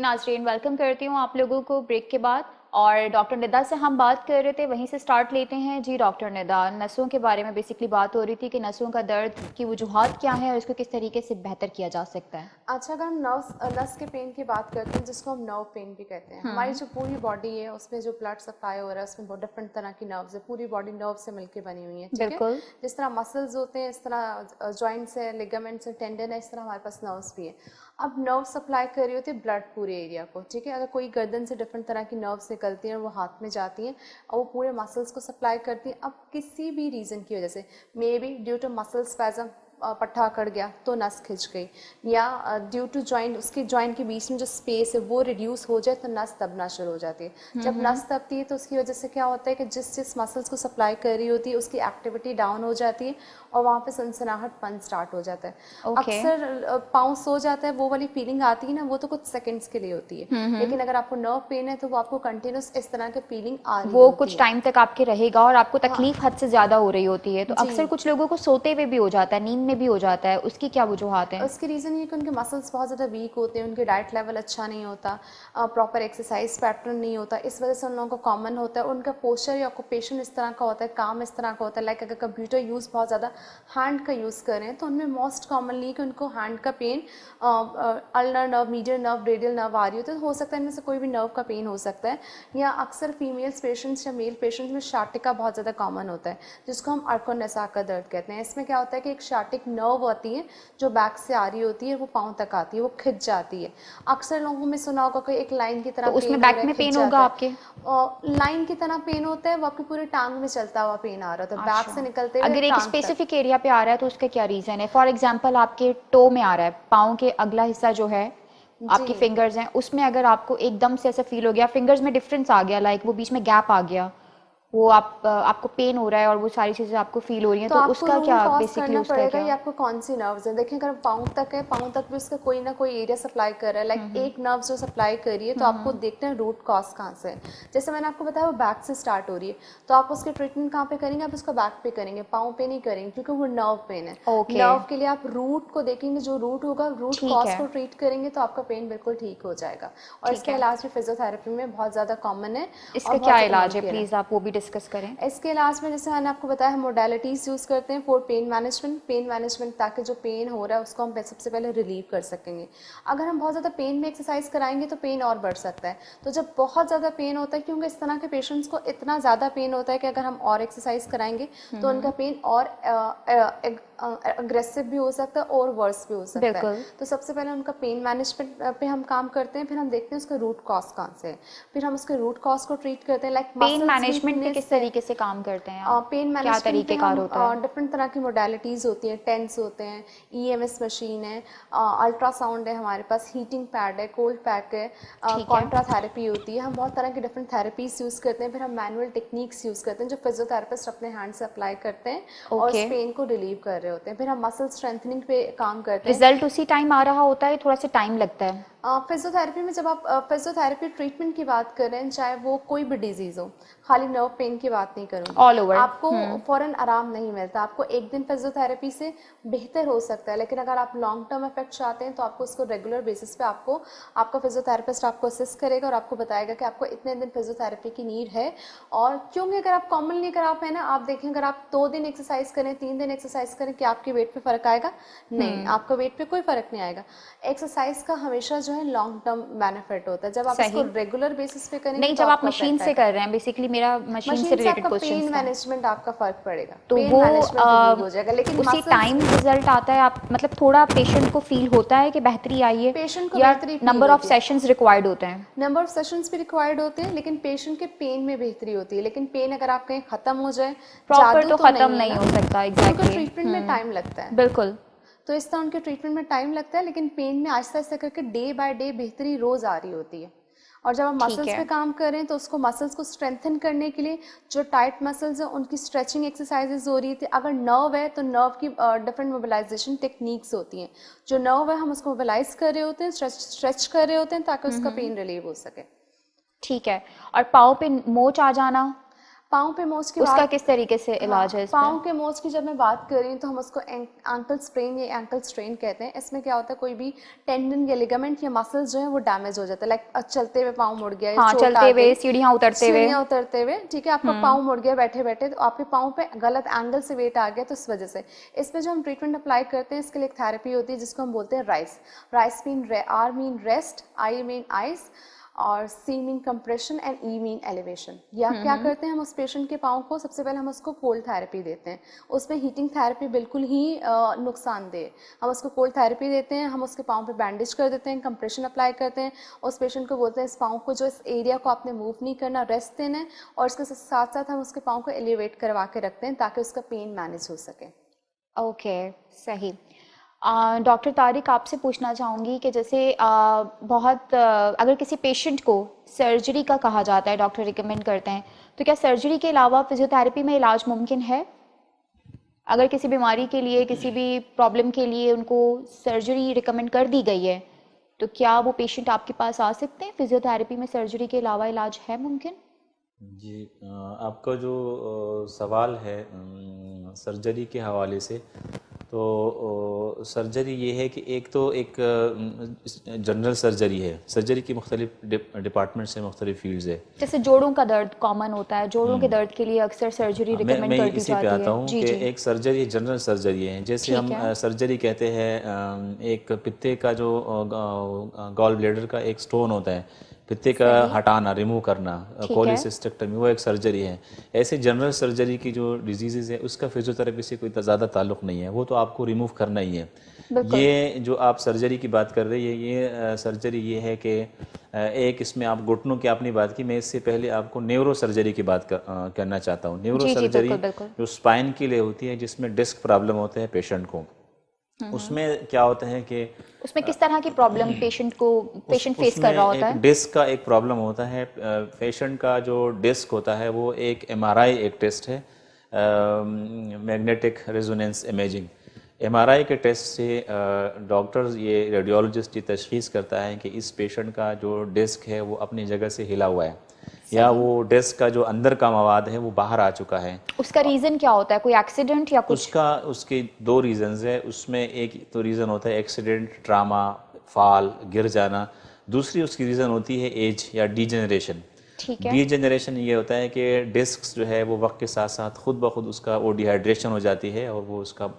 नाज़रीन, वेलकम करती हूँ आप लोगों को ब्रेक के बाद। और डॉक्टर निदा से हम बात कर रहे थे, वहीं से स्टार्ट लेते हैं। जी डॉक्टर निदा, नसों के बारे में बेसिकली बात हो रही थी कि नसों का दर्द की वजूहात क्या है और इसको किस तरीके से बेहतर किया जा सकता है। अच्छा, अगर हम नस के पेन की बात करते हैं जिसको हम नर्व पेन भी कहते हैं, हमारी जो पूरी बॉडी है उसमें जो ब्लड सप्लाई हो रहा है उसमें बहुत डिफरेंट तरह की नर्व्स है। पूरी बॉडी नर्व से मिलकर बनी हुई है, ठीक है। बिल्कुल। जिस तरह मसल्स होते हैं इस तरह जॉइंट्स है, लिगामेंट्स है, टेंडन है, इस तरह हमारे पास नर्व्स भी है। अब नर्व सप्लाई कर रही होती है ब्लड पूरे एरिया को, ठीक है। अगर कोई गर्दन से डिफरेंट तरह की नर्व्स निकलती हैं और वो हाथ में जाती हैं और वो पूरे मसल्स को सप्लाई करती हैं। अब किसी भी रीज़न की वजह से, maybe due to muscle spasm, पट्टा अकड़ गया तो नस खिंच गई, या ड्यू टू जॉइंट, उसके जॉइंट के बीच में जो स्पेस है वो रिड्यूस हो जाए तो नस दबना शुरू हो जाती है। जब नस दबती है तो उसकी वजह से क्या होता है कि जिस जिस मसल्स को सप्लाई कर रही होती है उसकी एक्टिविटी डाउन हो जाती है और वहाँ पे सनसनाहटपन स्टार्ट हो जाता है। अक्सर पाँव सो जाता है, वो वाली फीलिंग आती है ना, वो तो कुछ सेकंड्स के लिए होती है। लेकिन अगर आपको नर्व पेन है तो वो आपको कंटिन्यूस इस तरह की फीलिंग आ रही वो होती कुछ है। टाइम तक आपके रहेगा और आपको तकलीफ हद से ज्यादा हो रही होती है। तो अक्सर कुछ लोगों को सोते हुए भी हो जाता है, नींद में भी हो जाता है, उसकी क्या वजूहात है? उसकी रीज़न ये कि उनके मसल्स बहुत ज़्यादा वीक होते हैं, उनके डाइट लेवल अच्छा नहीं होता, प्रॉपर एक्सरसाइज पैटर्न नहीं होता, इस वजह से उन लोगों को कॉमन होता है। उनका पोस्चर या ऑक्यूपेशन इस तरह का होता है, काम इस तरह का होता है। लाइक अगर कंप्यूटर यूज़ बहुत ज़्यादा हैंड का यूज़ कर रहे हैं तो उनमें मोस्ट कॉमनली कि उनको हैंड का pain, ulnar nerve, median nerve, radial nerve आ रही होती है। तो हो सकता है इनमें से कोई भी नर्व का पेन हो सकता है। या अक्सर फीमेल्स पेशेंट्स या मेल पेशेंट्स में शाटिका बहुत ज़्यादा कॉमन होता है, जिसको हम अर्कोनेसा का दर्द कहते हैं। इसमें क्या होता है कि एक शाटिक नर्व आती है जो बैक से आ रही होती है, वो पाँव तक आती है, वो खिंच जाती है। अक्सर लोगों में सुना होगा कि एक लाइन की तरह तो उसमें पेन हो रहा बैक है, में खिंच पेन होगा जाता आपके? है। और लाइन की तरह पेन होता है, वो आपकी पूरी टांग में चलता हुआ पेन आ रहा होता है, बैक से अच्छा, निकलते हुए अगर एक टांग तक। स्पेसिफिक एरिया पे आ रहा है तो उसका क्या रीजन है? फॉर एग्जांपल आपके टो में आ रहा है, पाँव के अगला हिस्सा जो है, जी, आपके फिंगर्स हैं, उसमें अगर आपको एकदम से ऐसा फील हो गया, फिंगर्स में डिफरेंस आ गया, लाइक वो बीच में गैप आ गया, वो आपको पेन हो रहा है और वो सारी चीजें आपको फील हो रही हैं, तो तो आपको उसका रूट क्या कॉज बेसिकली, करना उसका पड़ेगा ये क्या? आपको कौन सी नर्व्स है। देखिए, अगर पाँव तक है, पाँव तक भी उसका कोई ना कोई एरिया सप्लाई कर रहा है, लाइक एक नर्व जो सप्लाई कर रही है, तो आपको देखना है रूट कॉज कहाँ से है। जैसे मैंने आपको बताया वो बैक से स्टार्ट हो रही है, तो आप उसके ट्रीटमेंट कहाँ पे करेंगे? आप उसका बैक पे करेंगे, पाँव पे नहीं करेंगे, क्योंकि वो नर्व पेन है। ओके, नर्व के लिए आप रूट को देखेंगे, जो रूट होगा, रूट ठीक कॉज है, को ट्रीट करेंगे तो आपका पेन बिल्कुल ठीक हो जाएगा। और ठीक इसका है। इलाज भी फिजियोथेरेपी में बहुत ज़्यादा कॉमन है और इसका बहुत क्या ज़्यादा इलाज है? मुमकिन है। प्लीज आप वो भी डिस्कस करें। इसके इलाज में जैसे मैंने आपको बताया, हम मोडालिटीज़ यूज़ करते हैं फॉर पेन मैनेजमेंट, ताकि जो पेन हो रहा है उसको हम सबसे पहले रिलीव कर सकेंगे। अगर हम बहुत ज़्यादा पेन में एक्सरसाइज कराएंगे तो पेन और बढ़ सकता है। तो जब बहुत ज़्यादा पेन होता है, क्योंकि इस तरह के पेशेंट्स को इतना ज़्यादा पेन होता है कि अगर हम और एक्सरसाइज कराएंगे तो उनका पेन और अग्रेसिव भी हो सकता है और वर्स भी हो सकता है। बिल्कुल। तो सबसे पहले उनका पेन मैनेजमेंट पे हम काम करते हैं, फिर हम देखते हैं उसका रूट कॉज कहाँ से है, फिर हम उसके रूट कॉज को ट्रीट करते हैं। लाइक पेन मसल्स मैनेजमेंट पे वीकनेस किस है, तरीके से काम करते हैं आप? पेन क्या मैनेजमेंट पे तरीकेकार हम होता है? डिफरेंट तरह की मोडालिटीज़ होती हैं, टेंस होते हैं, ईएमएस मशीन है, अल्ट्रासाउंड है, हमारे पास हीटिंग पैड है, कोल्ड पैक है, ठीक है। कॉन्ट्रा थेरेपी होती है। हम बहुत तरह की डिफरेंट थेरेपीज यूज़ करते हैं। फिर हम मैनुअल टेक्निक्स यूज़ करते हैं जो फिजियोथेरेपिस्ट अपने हैंड से अप्लाई करते हैं और ओके। उस पेन को रिलीव कर रहे होते हैं। फिर हम मसल स्ट्रेंथनिंग पे काम करते हैं। रिजल्ट उसी टाइम आ रहा होता है, थोड़ा सा टाइम लगता है? फिजियोथेरेपी में जब आप फिजियोथेरेपी ट्रीटमेंट की बात कर रहे हैं, चाहे वो कोई भी डिजीज़ हो, खाली नर्व पेन की बात नहीं करूँगी, ऑल ओवर। आपको फ़ौरन आराम नहीं मिलता। आपको एक दिन फिजियोथेरेपी से बेहतर हो सकता है, लेकिन अगर आप लॉन्ग टर्म इफेक्ट चाहते हैं तो आपको उसको रेगुलर बेसिस पे आपको आपका फिजियोथेरेपिस्ट आपको असिस्ट करेगा और आपको बताएगा कि आपको इतने दिन फिजियोथेरेपी की नीड है। और क्योंकि अगर आप कॉमनली अगर आप है ना, आप देखें, अगर आप 2 दिन एक्सरसाइज करें, 3 दिन एक्सरसाइज करें, क्या आपके वेट पे फ़र्क आएगा? नहीं, आपका वेट पे कोई फ़र्क नहीं आएगा। एक्सरसाइज का हमेशा जो है लॉन्ग टर्म बेनिफिट होता है। जब आप इसको सही। रेगुलर बेसिस पे करेंगे नहीं, तो जब आप आपको मशीन इफेक्ट से आएगा। कर रहे हैं, बेसिकली मेरा मशीन से मशीन से रिलेटेड आपका क्वेश्चंस पेन था। मैनेजमेंट आपका फर्क पड़ेगा, तो पेन वो मैनेजमेंट रिलीव हो जाएगा, लेकिन उसी मसल्स टाइम रिजल्ट आता है? आप मतलब थोड़ा पेशेंट को फील होता है कि बेहतरी आई है, पेशेंट को या बेहतरी फील नंबर ऑफ होती है। सेशंस रिक्वायर्ड होते हैं? नंबर ऑफ सेशंस भी रिक्वायर्ड होते हैं, लेकिन पेशेंट के पेन में बेहतरी होती है। लेकिन पेन अगर आप कहीं ख़त्म हो जाए, प्रॉपर जादू तो तो ख़त्म नहीं है नहीं ना, हो सकता। क्योंकि एग्जैक्टली। ट्रीटमेंट में टाइम लगता है। बिल्कुल। तो इस तरह उनके ट्रीटमेंट में टाइम लगता है, लेकिन पेन में आहिस्ता आहिस्ता करके डे बाय डे बेहतरी रोज़ आ रही होती है। और जब आप ठीक मसल्स है। पे काम कर रहे हैं तो उसको मसल्स को स्ट्रेंथन करने के लिए जो टाइट मसल्स हैं उनकी स्ट्रेचिंग एक्सरसाइजेज हो रही थी। अगर नर्व है तो नर्व की डिफरेंट मोबिलाइजेशन टेक्निक्स होती हैं। जो नर्व है हम उसको मोबिलाइज कर रहे होते हैं, स्ट्रेच कर रहे होते हैं ताकि उसका पेन रिलीव हो सके। ठीक है। और पाँव पे मोच आ जाना? पाँव पे मोच की उसका बात, किस तरीके से इलाज है इस पाँव पे? के मोच की जब मैं बात कर रही हूँ तो हम उसको एंकल स्प्रेन या एंकल स्ट्रेन कहते हैं। इसमें क्या होता है, कोई भी टेंडन या लिगामेंट या मसल्स जो है वो डैमेज हो जाता है, लाइक चलते हुए पाँव मुड़ गया या हाँ, चोट चलते आ हुए, गई, सीढ़ियाँ उतरते हुए। सीढ़ियाँ उतरते हुए, ठीक है, आपका पाँव मुड़ गया बैठे बैठे, तो आपके पाँव पे गलत एंगल से वेट आ गया, तो इस वजह से इस पे जो हम ट्रीटमेंट अप्लाई करते हैं इसके लिए एक थेरेपी होती है जिसको हम बोलते हैं RICE. RICE mean R mean rest, I mean ice, और C mean compression and E mean elevation. या क्या करते हैं हम उस पेशेंट के पाँव को, सबसे पहले हम उसको कोल्ड थेरेपी देते हैं। उसमें हीटिंग थेरेपी बिल्कुल ही नुकसानदेह। हम उसको कोल्ड थेरेपी देते हैं, हम उसके पाँव पे बैंडेज कर देते हैं, कंप्रेशन अप्लाई करते हैं, उस पेशेंट को बोलते हैं इस पाँव को, जो इस एरिया को आपने मूव नहीं करना, रेस्ट देना है, और इसके साथ साथ हम उसके पाँव को एलिवेट करवा के रखते हैं ताकि उसका पेन मैनेज हो सके। ओके, सही। डॉक्टर तारिक, आपसे पूछना चाहूँगी कि जैसे अगर किसी पेशेंट को सर्जरी का कहा जाता है, डॉक्टर रिकमेंड करते हैं, तो क्या सर्जरी के अलावा फिजियोथेरेपी में इलाज मुमकिन है? अगर किसी बीमारी के लिए, किसी भी प्रॉब्लम के लिए उनको सर्जरी रिकमेंड कर दी गई है, तो क्या वो पेशेंट आपके पास आ सकते हैं? फिजियोथेरेपी में सर्जरी के अलावा इलाज है मुमकिन? जी, आपका जो सवाल है सर्जरी के हवाले से, तो सर्जरी ये है कि एक तो एक जनरल सर्जरी है। सर्जरी की मुख्तलिफ डिपार्टमेंट्स हैं, मुख्तलिफ फील्ड्स है। जैसे जोड़ों का दर्द कॉमन होता है, जोड़ों के दर्द के लिए अक्सर सर्जरी रिकमेंड मैं कर दी इसी पे जाती आता है। हूँ जी कि जी, एक सर्जरी जनरल सर्जरी है। जैसे ठीक हम है। सर्जरी कहते हैं, एक पित्ते का जो गॉल ब्लैडर का एक स्टोन होता है, पित्ते का सही। हटाना, रिमूव करना, ठीक है। कोलिसिस्टेक्टमी, वो एक सर्जरी है। ऐसे जनरल सर्जरी की जो डिजीज़ है उसका फिजियोथेरेपी से कोई ज़्यादा ताल्लुक़ नहीं है, वो तो आपको रिमूव करना ही है। बिल्कुल। ये जो आप सर्जरी की बात कर रही है, ये सर्जरी ये है कि एक इसमें आप घुटनों की आपने बात की, मैं इससे पहले आपको न्यूरो सर्जरी की बात करना चाहता हूँ। न्यूरो जी जी, सर्जरी बिल्कुल बिल्कुल। जो स्पाइन के लिए होती है, जिसमें डिस्क प्रॉब्लम होते हैं पेशेंट को, उसमें क्या होता है कि उसमें किस तरह की प्रॉब्लम पेशेंट फेस कर उसमें रहा होता एक है? डिस्क का एक प्रॉब्लम होता है। पेशेंट का जो डिस्क होता है वो एक एमआरआई एक टेस्ट है, मैग्नेटिक रेजोनेंस इमेजिंग। एमआरआई के टेस्ट से डॉक्टर, ये रेडियोलॉजिस्ट ये तशखीस करता है कि इस पेशेंट का जो डिस्क है वो अपनी जगह से हिला हुआ है, या वो डिस्क का जो अंदर का मवाद है वो बाहर आ चुका है। उसका रीजन क्या होता है? कोई एक्सीडेंट या कुछ? उसके दो रीज़न्स है उसमें। एक तो रीज़न होता है एक्सीडेंट, ट्रामा, फाल, गिर जाना। दूसरी उसकी रीज़न होती है एज या डीजेनरेशन। ठीक है। डीजेनरेशन ये होता है कि डिस्क जो है वो वक्त के साथ साथ खुद ब खुद उसका वो डिहाइड्रेशन हो जाती है और वो उसका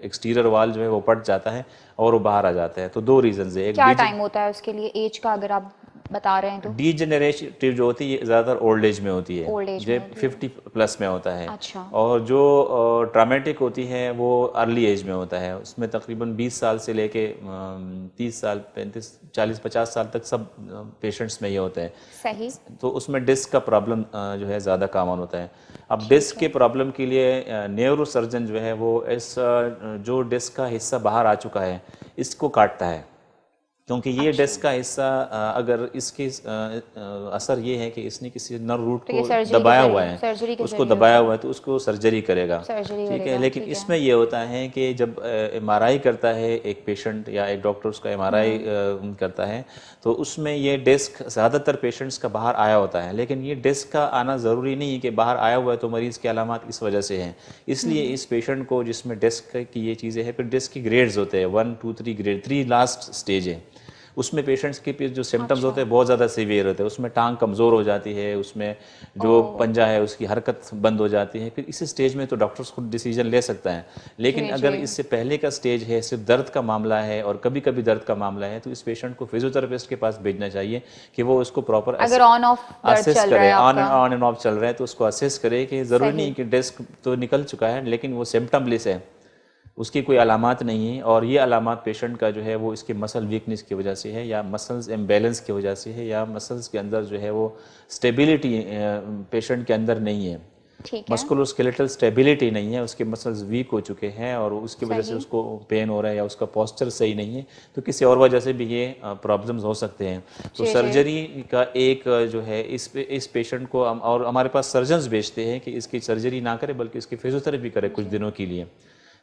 एक्सटीरियर वाल जो है वो पट जाता है और वो बाहर आ जाता है। तो दो रीज़न्स है। क्या टाइम होता है उसके लिए, एज का अगर आप बता रहे हैं तो? डीजेनरेटिव जो होती है ये ज़्यादातर ओल्ड एज में होती है, ओल्ड एज जो में 50 प्लस में होता है। अच्छा। और जो ट्रामेटिक होती है वो अर्ली एज में होता है, उसमें तकरीबन 20 साल से लेके 30 साल, 35, 40, 50 साल तक सब पेशेंट्स में ये होता है। सही। तो उसमें डिस्क का प्रॉब्लम जो है ज़्यादा कॉमन होता है। अब डिस्क के प्रॉब्लम के लिए न्यूरो सर्जन जो है वो इस जो डिस्क का हिस्सा बाहर आ चुका है इसको काटता है, क्योंकि ये डिस्क का हिस्सा अगर इसके असर ये है कि इसने किसी नर्व रूट तो ये को सर्जरी दबाया के हुआ जरिए- सर्जरी है, के उसको जरिए दबाया होता हुआ है तो उसको सर्जरी करेगा। सर्जरी ठीक है, करेगा, लेकिन ठीक है। इसमें ये होता है कि जब एमआरआई करता है एक पेशेंट या एक डॉक्टर उसका एमआरआई करता है तो उसमें ये डिस्क ज़्यादातर पेशेंट्स का बाहर आया होता है, लेकिन ये डिस्क का आना ज़रूरी नहीं है कि बाहर आया हुआ है तो मरीज़ की अलामात इस वजह से हैं। इसलिए इस पेशेंट को जिसमें डिस्क की ये चीज़ें हैं, फिर डिस्क की ग्रेड्स होते हैं, 1, 2, 3 ग्रेड, 3 लास्ट स्टेज है। उसमें पेशेंट्स के जो सिम्टम्स होते हैं बहुत ज़्यादा सीवियर होते हैं। उसमें टांग कमज़ोर हो जाती है, उसमें जो पंजा है उसकी हरकत बंद हो जाती है। फिर इसी स्टेज में तो डॉक्टर्स खुद डिसीजन ले सकता है, लेकिन अगर इससे पहले का स्टेज है, सिर्फ दर्द का मामला है और कभी कभी दर्द का मामला है, तो इस पेशेंट को फिजियोथेरेपिस्ट के पास भेजना चाहिए कि वो उसको प्रॉपर अगर ऑन ऑफ असेस चल रहा करे। है आपका? ऑन एंड ऑफ चल रहा है तो उसको असेस करे कि ज़रूरी नहीं कि डिस्क तो निकल चुका है लेकिन वो सिम्टमलेस है, उसकी कोई अलामात नहीं है, और ये अलामात पेशेंट का जो है वो इसके मसल वीकनेस की वजह से है, या मसल्स इम्बैलेंस की वजह से है, या मसल्स के अंदर जो है वो स्टेबिलिटी पेशेंट के अंदर नहीं है, ठीक है। मस्कुलोस्केलेटल स्टेबिलिटी नहीं है, उसके मसल्स वीक हो चुके हैं और उसकी वजह से उसको पेन हो रहा है या उसका पोस्चर सही नहीं है, तो किसी और वजह से भी ये प्रॉब्लम्स हो सकते हैं। तो सर्जरी का एक जो है इस पेशेंट को और हमारे पास सर्जन्स भेजते हैं कि इसकी सर्जरी ना करे बल्कि इसकी फिजियोथेरेपी करे कुछ दिनों के लिए,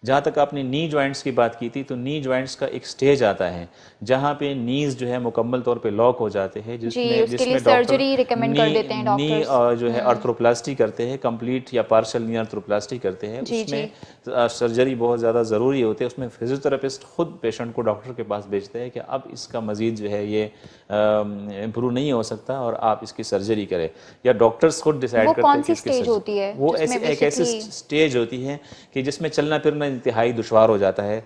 जहाँ तक आपने नी जॉइंट्स की बात की थी, तो नी जॉइंट्स का एक स्टेज आता है जहाँ पे नीज जो है मुकम्मल तौर पे लॉक हो जाते हैं, जी, जिसमें उसके लिए जिसमें डॉक्टर सर्जरी रिकमेंड कर देते हैं नी डॉक्टर्स। जो है आर्थ्रोप्लास्टी करते हैं, कंप्लीट या पार्शियल नी आर्थ्रोप्लास्टी करते हैं। जी, उसमें सर्जरी बहुत ज़्यादा ज़रूरी होती है। उसमें फिजियोथेरेपिस्ट खुद पेशेंट को डॉक्टर के पास भेजते हैं कि अब इसका मजीद जो है ये इम्प्रूव नहीं हो सकता और आप इसकी सर्जरी करें, या डॉक्टर्स खुद डिसाइड वो करते कौन हैं सी कि इसकी स्टेज सर्जरी। होती है वो जिसमें एक ऐसी बेसिकली स्टेज होती है कि जिसमें चलना फिरना इंतहाई दुश्वार हो जाता है।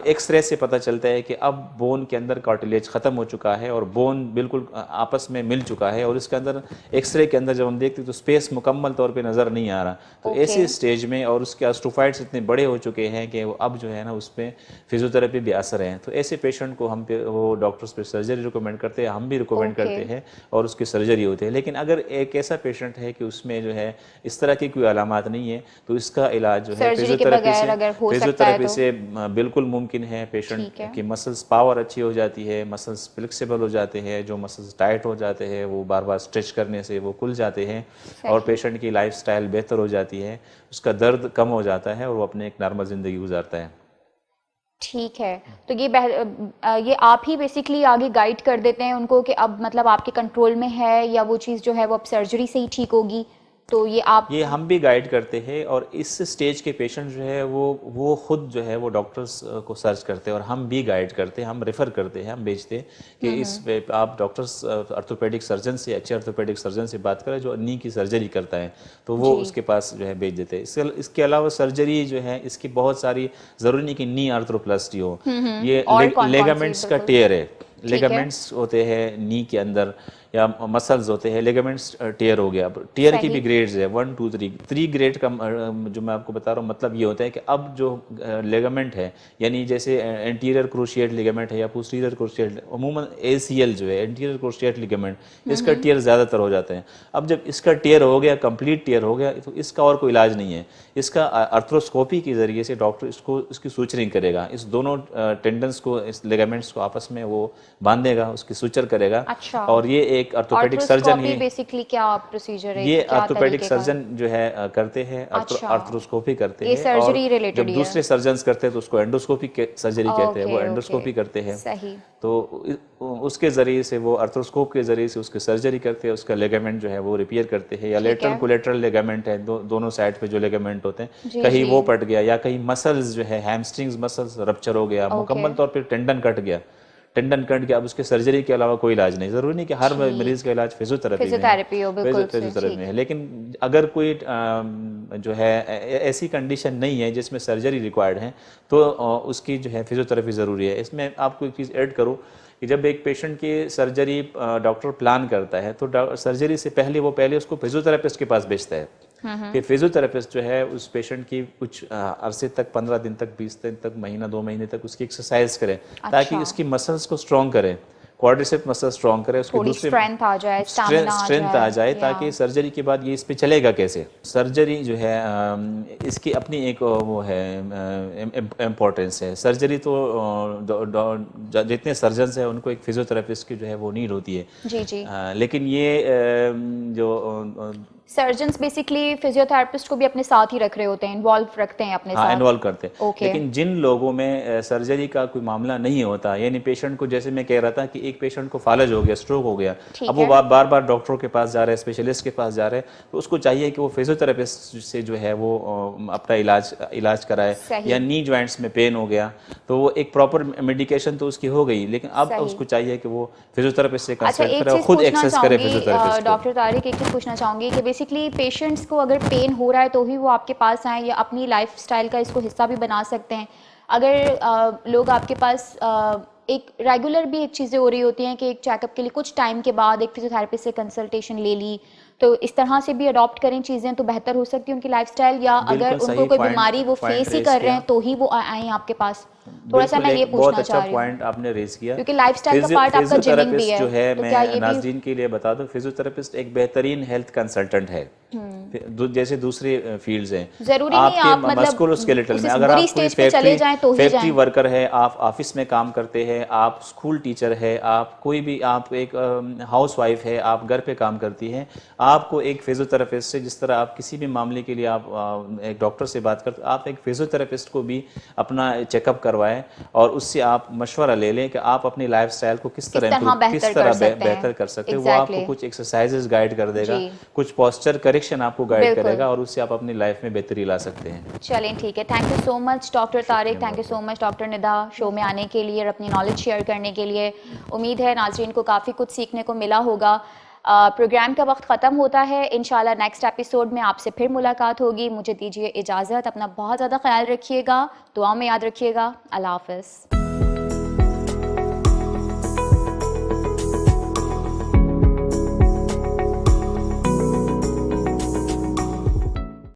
एक्सरे से पता चलता है कि अब बोन के अंदर कार्टिलेज ख़त्म हो चुका है और बोन बिल्कुल आपस में मिल चुका है, और इसके अंदर एक्सरे के अंदर जब हम देखते हैं तो स्पेस मुकम्मल तौर पे नज़र नहीं आ रहा। तो ऐसे स्टेज में, और उसके ऑस्टियोफाइट्स इतने बड़े हो चुके हैं कि वो अब जो है ना उस पर फिजियोथेरेपी भी असर है। तो ऐसे पेशेंट को हम पे वो डॉक्टर्स पे सर्जरी रिकमेंड करते हैं, हम भी रिकमेंड करते हैं, और उसकी सर्जरी होती है। लेकिन अगर एक ऐसा पेशेंट है कि उसमें जो है इस तरह की कोई अलामात नहीं है, तो इसका इलाज जो है फिजियोथेरेपी से बिल्कुल मुमकिन है। पेशेंट की मसल्स पावर अच्छी हो जाती है, मसल्स फ्लेक्सिबल हो जाते हैं, जो मसल्स टाइट हो जाते हैं वो बार बार स्ट्रेच करने से वो खुल जाते हैं, और पेशेंट की लाइफस्टाइल बेहतर हो जाती है, उसका दर्द कम हो जाता है और वो अपने एक नॉर्मल ज़िंदगी गुजारता है। ठीक है। तो ये आप ही बेसिकली आगे गाइड कर देते हैं उनको कि अब मतलब आपके कंट्रोल में है, या वो चीज़ जो है वो अब सर्जरी से ही ठीक होगी, तो ये हम भी गाइड करते हैं। और इस स्टेज के पेशेंट जो है वो खुद जो है वो डॉक्टर्स को सर्च करते हैं, और हम भी गाइड करते हैं, हम रेफ़र करते हैं, हम भेजते हैं कि इस पे आप डॉक्टर्स ऑर्थोपेडिक सर्जन से, अच्छे ऑर्थोपेडिक सर्जन से बात करें जो नी की सर्जरी करता है, तो वो उसके पास जो है भेज देते हैं। इसके अलावा सर्जरी जो है इसकी बहुत सारी, ज़रूरी नहीं कि नी आर्थ्रोप्लास्टी हो, ये लेगामेंट्स का टेयर है। लेगामेंट्स होते हैं नी के अंदर, या मसल्स होते हैं, लेगामेंट्स टेयर हो गया। टेयर की भी ग्रेड्स है, 1 2 3 ग्रेड का जो मैं आपको बता रहा हूँ मतलब ये होता है कि अब जो लेगामेंट है, यानी जैसे एंटीरियर क्रूशिएट लिगामेंट है या पोस्टीरियर क्रूशिएट, अमूमन ACL जो है एंटीरियर क्रूशिएट लिगामेंट, इसका टेयर ज़्यादातर हो जाते हैं। अब जब इसका टेयर हो गया, कंप्लीट टेयर हो गया, तो इसका और कोई इलाज नहीं है। इसका आर्थ्रोस्कोपी के ज़रिए से डॉक्टर इसकी सूचरिंग करेगा, इस दोनों टेंडन्स को, इस लिगामेंट्स को आपस में वो बांधेगा, उसकी सूचर करेगा। अच्छा। और ये एक ऑर्थोपेडिक सर्जन ही बेसिकली क्या प्रोसीजर है, ये क्या ऑर्थोपेडिक तरीके का? सर्जन जो है करते हैं, आर्थ्रोस्कोपी करते ये हैं। सर्जरी और रिलेटेड जब ही दूसरे सर्जन्स करते हैं तो उसको एंडोस्कोपी सर्जरी कहते हैं, वो एंडोस्कोपी करते हैं। सही। तो उसके ज़रिए से वो आर्थ्रोस्कोप के ज़रिए से उसकी सर्जरी करते हैं, उसका लेगामेंट जो है वो रिपेयर करते हैं, या लेटरल कोलेटरल लेगामेंट है, दोनों साइड पे जो लेगामेंट होते हैं, कहीं वो पट गया, या कहीं मसल्स जो है हैमस्ट्रिंग्स मसल्स रप्चर हो गया, मुकम्मल तौर पर टेंडन कट गया, टेंडन कट गया, अब उसके सर्जरी के अलावा कोई इलाज नहीं। ज़रूरी नहीं कि हर मरीज़ का इलाज फिजियोथेरेपी में है, लेकिन अगर कोई जो है ऐसी कंडीशन नहीं है जिसमें सर्जरी रिक्वायर्ड है, तो उसकी जो है फिजियोथेरेपी ज़रूरी है। इसमें आपको एक चीज़ ऐड करूँ कि जब एक पेशेंट की सर्जरी डॉक्टर प्लान करता है, तो सर्जरी से पहले उसको फिजियोथेरेपिस्ट के पास भेजता है कि फिजियोथेरेपिस्ट जो है उस पेशेंट की कुछ अरसे तक, 15 दिन तक, 20 दिन तक, महीना 2 महीने तक उसकी एक्सरसाइज करे, ताकि उसकी मसल्स को स्ट्रॉन्ग करे, क्वाड्रिसेप मसल स्ट्रॉन्ग करे, उसके दूसरे स्ट्रेंथ आ जाए, स्ट्रेंथ आ जाए, ताकि सर्जरी के बाद ये इस पे चलेगा कैसे। सर्जरी जो है इसकी अपनी एक वो है इम्पोर्टेंस है। सर्जरी तो जितने सर्जन्स हैं उनको एक फिजियोथेरेपिस्ट की जो है वो नीड होती है। जी। लेकिन ये जो सर्जन्स बेसिकली फिजियोथेरेपिस्ट को भी अपने साथ ही रख रहे होते हैं, इन्वॉल्व रखते हैं अपने साथ। इन्वॉल्व करते हैं। लेकिन जिन लोगों में सर्जरी का कोई मामला नहीं होता, यानी पेशेंट को, जैसे मैं कह रहा था कि एक पेशेंट को फालज हो गया, स्ट्रोक हो गया, अब वो बार बार डॉक्टरों के पास जा रहे हैं, स्पेशलिस्ट के पास जा रहे हैं, तो उसको चाहिए कि वो फिजियोथेरेपिस्ट से जो है वो अपना इलाज कराए। या नी जॉइंट्स में पेन हो गया तो वो एक प्रॉपर मेडिकेशन तो उसकी हो गई, लेकिन अब उसको चाहिए कि वो फिजियोथेरेपिस्ट से कंसल्ट करे और खुद एक्सेस करे फिजियोथेरेपिस्ट को। डॉक्टर तारिक, एक चीज़ पूछना चाहूँगी कि बेसिकली पेशेंट्स को अगर पेन हो रहा है तो ही वो आपके पास आए, या अपनी लाइफस्टाइल का इसको हिस्सा भी बना सकते हैं? अगर लोग आपके पास एक रेगुलर भी एक चीज़ें हो रही होती हैं कि एक चेकअप के लिए कुछ टाइम के बाद एक फिजियोथेरेपिस्ट से कंसल्टेशन ले ली, तो इस तरह से भी अडॉप्ट करें चीज़ें तो बेहतर हो सकती है उनकी लाइफस्टाइल, या अगर उनको कोई बीमारी वो फेस ही कर रहे हैं तो ही वो आए आपके पास? थोड़ा सा बिल्कुल मैं ये एक बहुत पूछना अच्छा चाह रही हूँ पॉइंट आपने रेज किया। क्योंकि लाइफस्टाइल का पार्ट आपका जिमिंग भी है, फिजियोथेरेपिस्ट जो है, तो क्या ये मैं भी नाज़रीन के लिए बता दूं, फिजियोथेरेपिस्ट एक बेहतरीन हेल्थ कंसल्टेंट है। जैसे दूसरे फील्ड्स हैं, जरूरी नहीं आपके आप मतलब मस्कुलोस्केलेटल उस में, अगर बुरी आप कोई स्टेज पे चले जाएं तो ही फैक्ट्री जाएं। वर्कर है, आप ऑफिस में काम करते हैं, आप स्कूल टीचर है, आप कोई भी, आप एक हाउस वाइफ है, आप घर पे काम करती हैं, आपको एक फिजियोथेरेपिस्ट से, जिस तरह आप किसी भी मामले के लिए आप एक डॉक्टर से बात करते, आप एक फिजियोथेरेपिस्ट को भी अपना चेकअप करवाएं और उससे आप मशवरा ले लें कि आप अपनी लाइफस्टाइल को किस तरह बेहतर कर सकते हैं। बेहतर कर सकते हैं। वो एग्जैक्टली आपको कुछ एक्सरसाइजेज गाइड कर देगा, जी कुछ पोस्चर करेक्शन आपको गाइड बिल्कुल। करेगा और उससे आप अपनी लाइफ में बेहतरी ला सकते हैं। चलें ठीक है, thank you so much doctor Tariq, thank you बहुत so much doctor Nida show में आने के लिए और अपनी नॉलेज शेयर करने के लिए। उम्मीद है नाज़रीन को काफ़ी कुछ सीखने को मिला होगा। प्रोग्राम का वक्त ख़त्म होता है, इंशाल्लाह नेक्स्ट एपिसोड में आपसे फिर मुलाकात होगी। मुझे दीजिए इजाज़त, अपना बहुत ज़्यादा ख्याल रखिएगा, दुआ में याद रखिएगा। अल्लाह हाफ़िज़।